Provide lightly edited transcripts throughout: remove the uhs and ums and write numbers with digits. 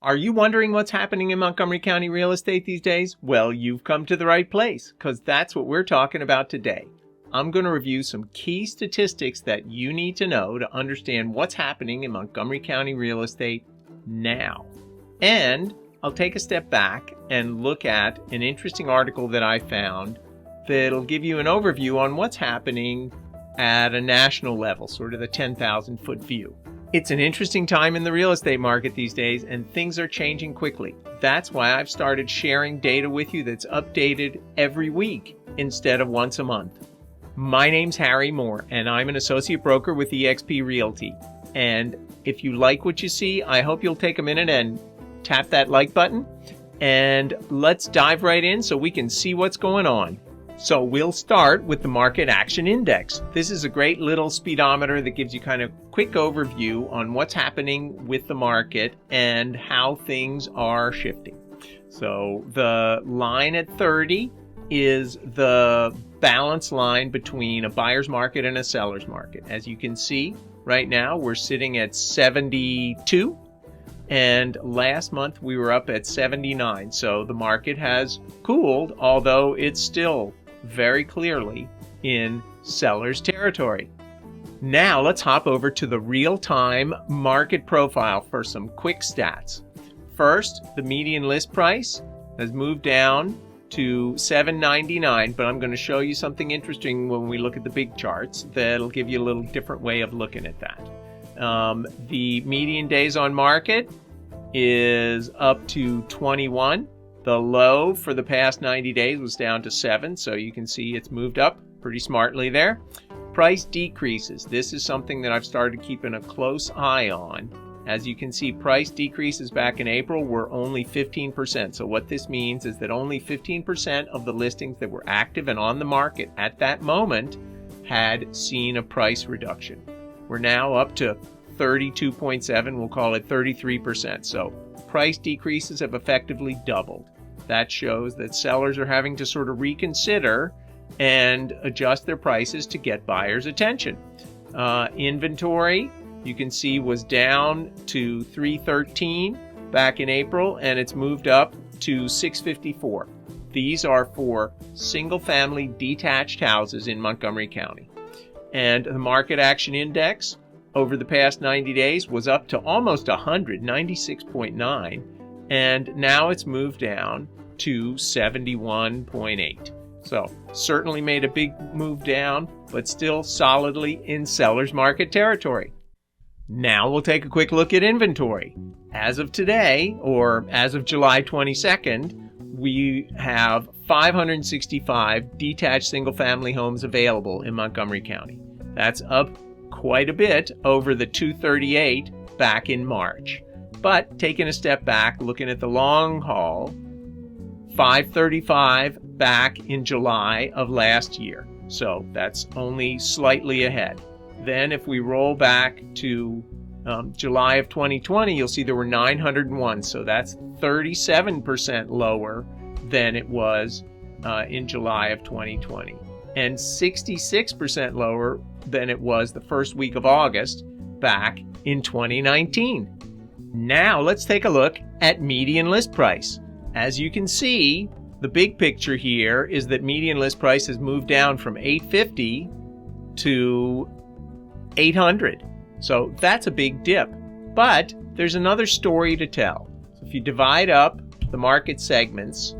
Are you wondering what's happening in Montgomery County real estate these days? Well, you've come to the right place, because that's what we're talking about today. I'm going to review some key statistics that you need to know to understand what's happening in Montgomery County real estate now. And I'll take a step back and look at an interesting article that I found that'll give you an overview on what's happening at a national level, sort of the 10,000-foot view. It's an interesting time in the real estate market these days, and things are changing quickly. That's why I've started sharing data with you that's updated every week instead of once a month. My name's Harry Moore, and I'm an associate broker with EXP Realty. And if you like what you see, I hope you'll take a minute and tap that like button, and let's dive right in so we can see what's going on. So we'll start with the Market Action Index. This is a great little speedometer that gives you kind of quick overview on what's happening with the market and how things are shifting. So the line at 30 is the balance line between a buyer's market and a seller's market. As you can see, right now we're sitting at 72, and last month we were up at 79. So the market has cooled, although it's still very clearly in seller's territory. Now let's hop over to the real-time market profile for some quick stats. First, the median list price has moved down to $7.99, but I'm going to show you something interesting when we look at the big charts that'll give you a little different way of looking at that. The median days on market is up to 21. The low for the past 90 days was down to 7, so you can see it's moved up pretty smartly there. Price decreases. This is something that I've started keeping a close eye on. As you can see, price decreases back in April were only 15%. So what this means is that only 15% of the listings that were active and on the market at that moment had seen a price reduction. We're now up to 32.7, we'll call it 33%. So price decreases have effectively doubled. That shows that sellers are having to sort of reconsider and adjust their prices to get buyers' attention. Inventory, you can see, was down to 313 back in April, and it's moved up to 654. These are for single-family detached houses in Montgomery County. And the Market Action Index over the past 90 days was up to almost 100, 96.9, and now it's moved down to 71.8. So certainly made a big move down, but still solidly in seller's market territory. Now we'll take a quick look at inventory. As of today, or as of July 22nd, we have 565 detached single-family homes available in Montgomery County. That's up quite a bit over the 238 back in March. But taking a step back, looking at the long haul, 535 back in July of last year. So that's only slightly ahead. Then if we roll back to July of 2020, you'll see there were 901. So that's 37% lower than it was in July of 2020. And 66% lower than it was the first week of August back in 2019. Now let's take a look at median list price. As you can see, the big picture here is that median list price has moved down from $850 to $800. So that's a big dip. But there's another story to tell. So if you divide up the market segments,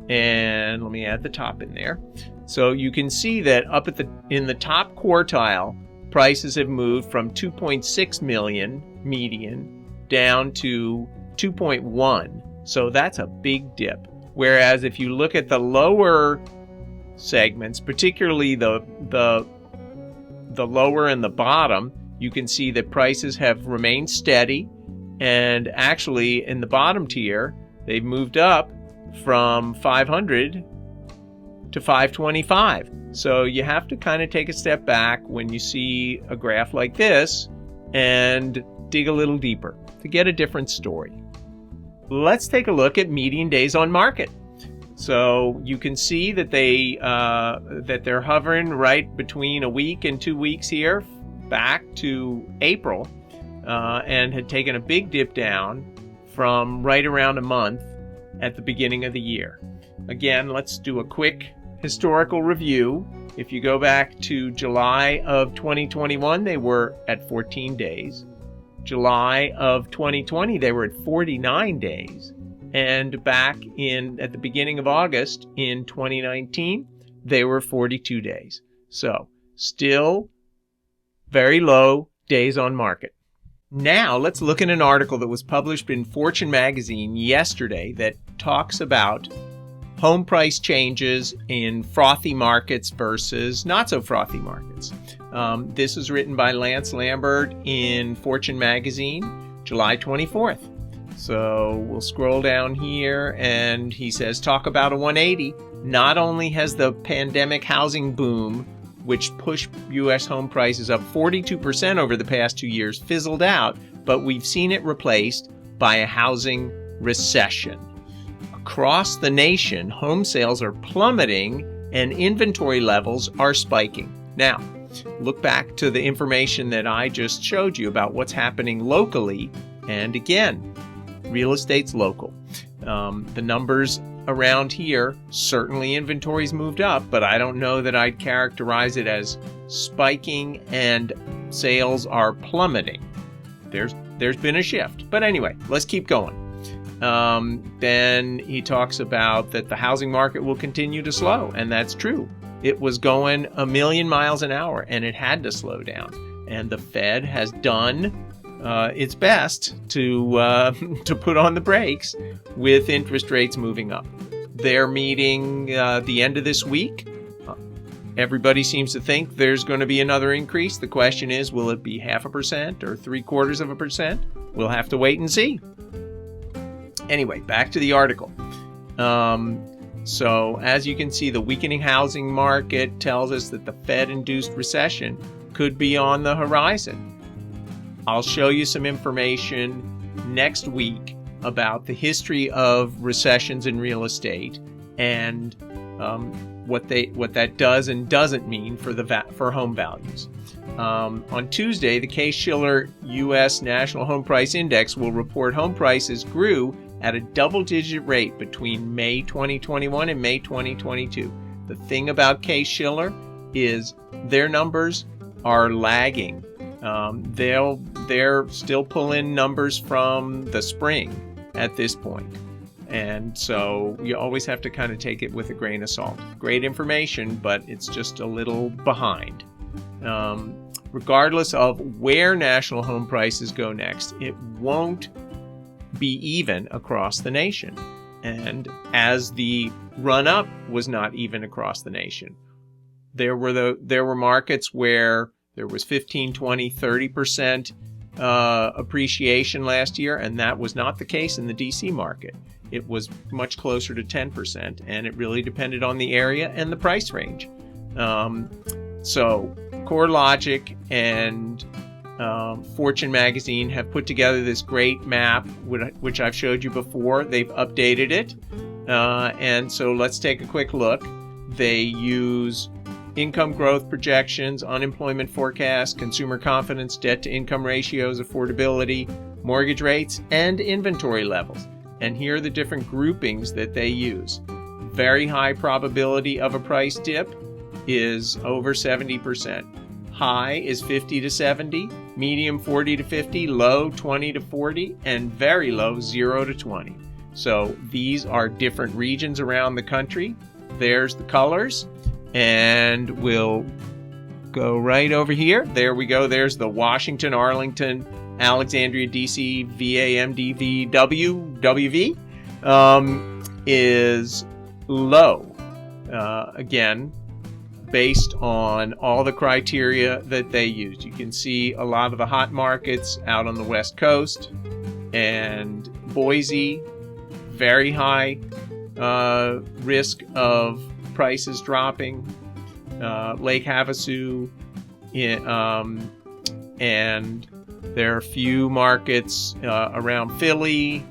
and let me add the top in there. So you can see that up at in the top quartile, prices have moved from 2.6 million median down to 2.1. So that's a big dip. Whereas if you look at the lower segments, particularly the lower and the bottom, you can see that prices have remained steady, and actually in the bottom tier, they've moved up from 500 to 525. So you have to kind of take a step back when you see a graph like this and dig a little deeper to get a different story. Let's take a look at median days on market. So you can see that they're hovering right between a week and 2 weeks here, back to April, and had taken a big dip down from right around a month at the beginning of the year. Again, let's do a quick historical review. If you go back to July of 2021, they were at 14 days. July of 2020, they were at 49 days. And back at the beginning of August in 2019, they were 42 days. So still very low days on market. Now let's look at an article that was published in Fortune magazine yesterday that talks about home price changes in frothy markets versus not so frothy markets. This is written by Lance Lambert in Fortune magazine, July 24th. So we'll scroll down here, and he says, talk about a 180. Not only has the pandemic housing boom, which pushed U.S. home prices up 42% over the past 2 years, fizzled out, but we've seen it replaced by a housing recession. Across the nation, home sales are plummeting and inventory levels are spiking. Now, look back to the information that I just showed you about what's happening locally. And again, real estate's local. The numbers around here, certainly inventory's moved up, but I don't know that I'd characterize it as spiking and sales are plummeting. There's been a shift. But anyway, let's keep going. Then he talks about that the housing market will continue to slow, and that's true. It was going 1,000,000 miles an hour, and it had to slow down. And the Fed has done its best to put on the brakes with interest rates moving up. They're meeting the end of this week. Everybody seems to think there's going to be another increase. The question is, will it be 0.5% or 0.75%? We'll have to wait and see. Anyway, back to the article. So as you can see, the weakening housing market tells us that the Fed-induced recession could be on the horizon. I'll show you some information next week about the history of recessions in real estate and what that does and doesn't mean for home values. On Tuesday, the Case-Shiller U.S. National Home Price Index will report home prices grew at a double-digit rate between May 2021 and May 2022. The thing about Case-Shiller is their numbers are lagging. They're still pulling numbers from the spring at this point. And so you always have to kind of take it with a grain of salt. Great information, but it's just a little behind. Regardless of where national home prices go next, it won't be even across the nation. And as the run-up was not even across the nation, there were markets where there was 15, 20, 30% appreciation last year, and that was not the case in the DC market. It was much closer to 10%, and it really depended on the area and the price range. So CoreLogic and Fortune magazine have put together this great map, which I've showed you before. They've updated it. And so let's take a quick look. They use income growth projections, unemployment forecasts, consumer confidence, debt-to-income ratios, affordability, mortgage rates, and inventory levels. And here are the different groupings that they use. Very high probability of a price dip is over 70%. High is 50 to 70, medium 40 to 50, low 20 to 40, and very low 0 to 20. So these are different regions around the country. There's the colors, and we'll go right over here. There we go. There's the Washington, Arlington, Alexandria, DC, VAMDV, WV is low. Again, based on all the criteria that they used. You can see a lot of the hot markets out on the West Coast, and Boise, very high risk of prices dropping. Lake Havasu, and there are a few markets around Philly,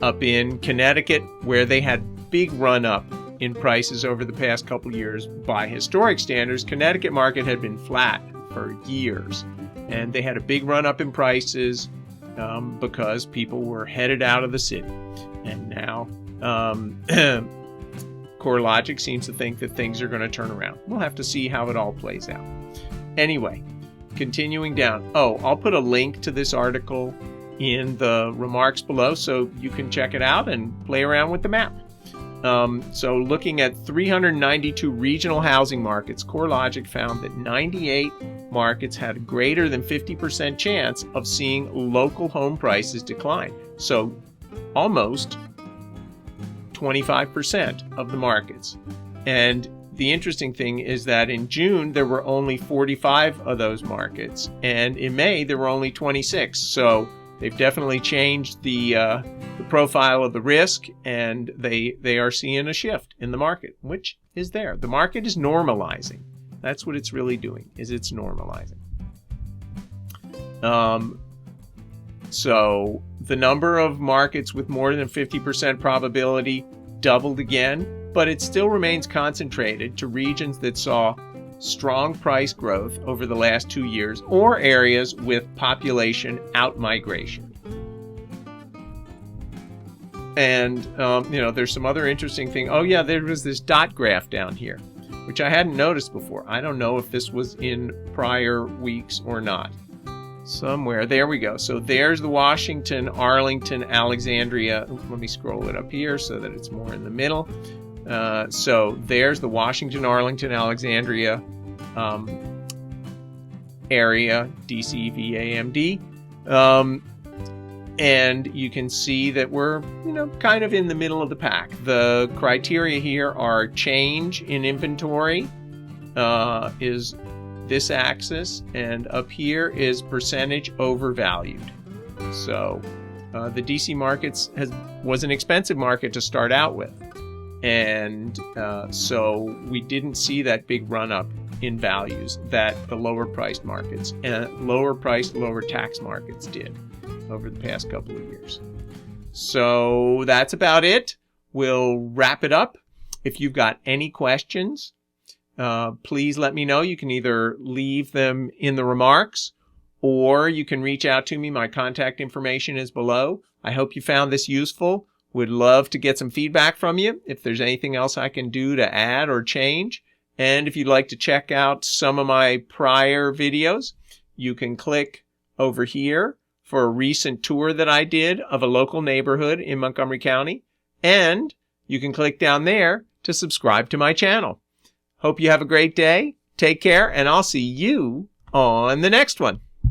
up in Connecticut, where they had big run-up in prices over the past couple of years. By historic standards, Connecticut market had been flat for years, and they had a big run-up in prices. because people were headed out of the city. And now CoreLogic seems to think that things are going to turn around. We'll have to see how it all plays out. Anyway, continuing down. Oh, I'll put a link to this article in the remarks below so you can check it out and play around with the map. So looking at 392 regional housing markets, CoreLogic found that 98 markets had a greater than 50% chance of seeing local home prices decline. So almost 25% of the markets. And the interesting thing is that in June, there were only 45 of those markets. And in May, there were only 26. So they've definitely changed the profile of the risk, and they are seeing a shift in the market, which is there. The market is normalizing. That's what it's really doing, is it's normalizing. So the number of markets with more than 50% probability doubled again, but it still remains concentrated to regions that saw strong price growth over the last 2 years or areas with population outmigration. And, there's some other interesting thing. Oh, yeah, there was this dot graph down here, which I hadn't noticed before. I don't know if this was in prior weeks or not. Somewhere. There we go. So there's the Washington, Arlington, Alexandria. Let me scroll it up here so that it's more in the middle. So there's the Washington, Arlington, Alexandria area, DCVAMD. And you can see that we're, kind of in the middle of the pack. The criteria here are change in inventory is this axis, and up here is percentage overvalued. So the DC markets was an expensive market to start out with. And so we didn't see that big run up in values that the lower priced markets and lower priced, lower tax markets did over the past couple of years. So that's about it. We'll wrap it up. If you've got any questions, please let me know. You can either leave them in the remarks or you can reach out to me. My contact information is below. I hope you found this useful. Would love to get some feedback from you if there's anything else I can do to add or change. And if you'd like to check out some of my prior videos, you can click over here for a recent tour that I did of a local neighborhood in Montgomery County. And you can click down there to subscribe to my channel. Hope you have a great day. Take care, and I'll see you on the next one.